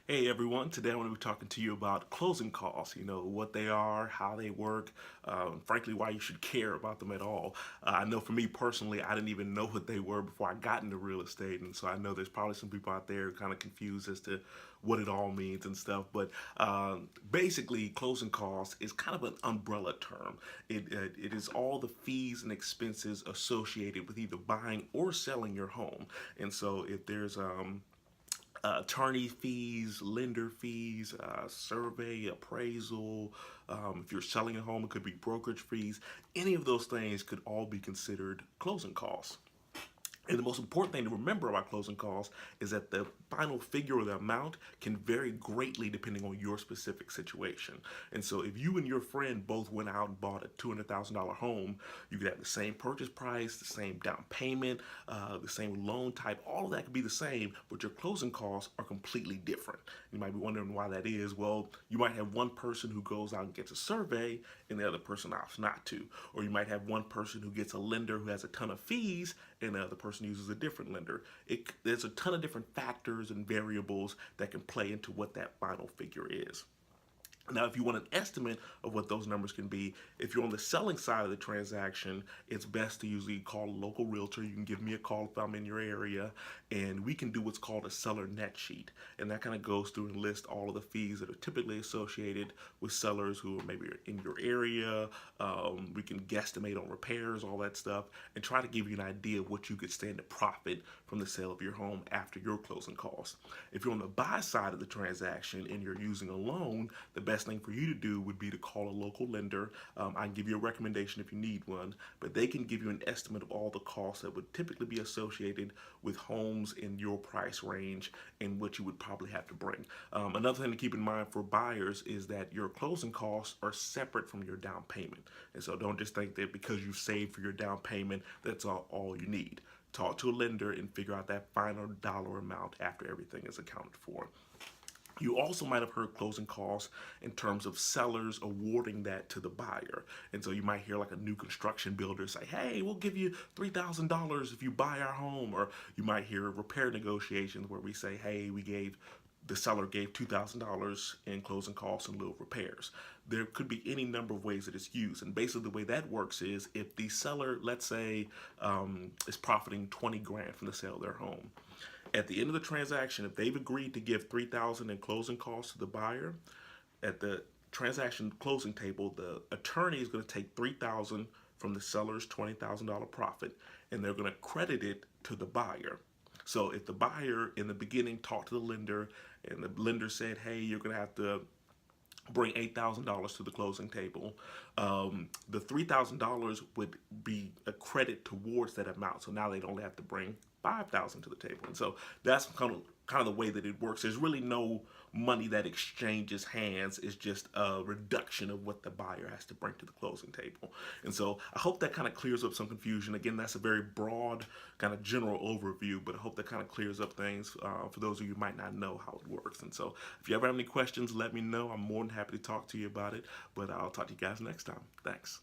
Hey everyone, today I want to be talking to you about closing costs. You know, what they are, how they work, frankly, why you should care about them at all. I know for me personally, I didn't even know what they were before I got into real estate. And so I know there's probably some people out there kind of confused as to what it all means and stuff. But basically, closing costs is kind of an umbrella term. It is all the fees and expenses associated with either buying or selling your home. And so if there's attorney fees, lender fees, survey, appraisal. If you're selling a home, it could be brokerage fees. Any of those things could all be considered closing costs. And the most important thing to remember about closing costs is that the final figure or the amount can vary greatly depending on your specific situation. And so if you and your friend both went out and bought a $200,000 home, you could have the same purchase price, the same down payment, the same loan type, all of that could be the same, but your closing costs are completely different. You might be wondering why that is. Well, you might have one person who goes out and gets a survey and the other person opts not to. Or you might have one person who gets a lender who has a ton of fees and the other person uses a different lender. There's a ton of different factors and variables that can play into what that final figure is. Now, if you want an estimate of what those numbers can be, if you're on the selling side of the transaction, it's best to usually call a local realtor. You can give me a call if I'm in your area, and we can do what's called a seller net sheet. And that kind of goes through and lists all of the fees that are typically associated with sellers who are maybe in your area. We can guesstimate on repairs, all that stuff, and try to give you an idea of what you could stand to profit from the sale of your home after your closing costs. If you're on the buy side of the transaction and you're using a loan, the best thing for you to do would be to call a local lender. I can give you a recommendation if you need one, but they can give you an estimate of all the costs that would typically be associated with homes in your price range and what you would probably have to bring. Another thing to keep in mind for buyers is that your closing costs are separate from your down payment. And so don't just think that because you saved for your down payment, that's all you need. Talk to a lender and figure out that final dollar amount after everything is accounted for. You also might have heard closing costs in terms of sellers awarding that to the buyer. And so you might hear like a new construction builder say, hey, we'll give you $3,000 if you buy our home. Or you might hear repair negotiations where we say, hey, the seller gave $2,000 in closing costs in lieu of repairs. There could be any number of ways that it's used. And basically the way that works is if the seller, let's say, is profiting 20 grand from the sale of their home, at the end of the transaction, if they've agreed to give $3,000 in closing costs to the buyer, at the transaction closing table, the attorney is going to take $3,000 from the seller's $20,000 profit, and they're going to credit it to the buyer. So if the buyer in the beginning talked to the lender, and the lender said, "Hey, you're going to have to bring $8,000 to the closing table," the $3,000 would be a credit towards that amount. So now they'd only have to bring $5,000 to the table. And so that's kind of the way that it works. There's really no money that exchanges hands. It's just a reduction of what the buyer has to bring to the closing table. And so I hope that kind of clears up some confusion. Again, that's a very broad kind of general overview, but I hope that kind of clears up things for those of you who might not know how it works. And so if you ever have any questions, let me know. I'm more than happy to talk to you about it, but I'll talk to you guys next time. Thanks.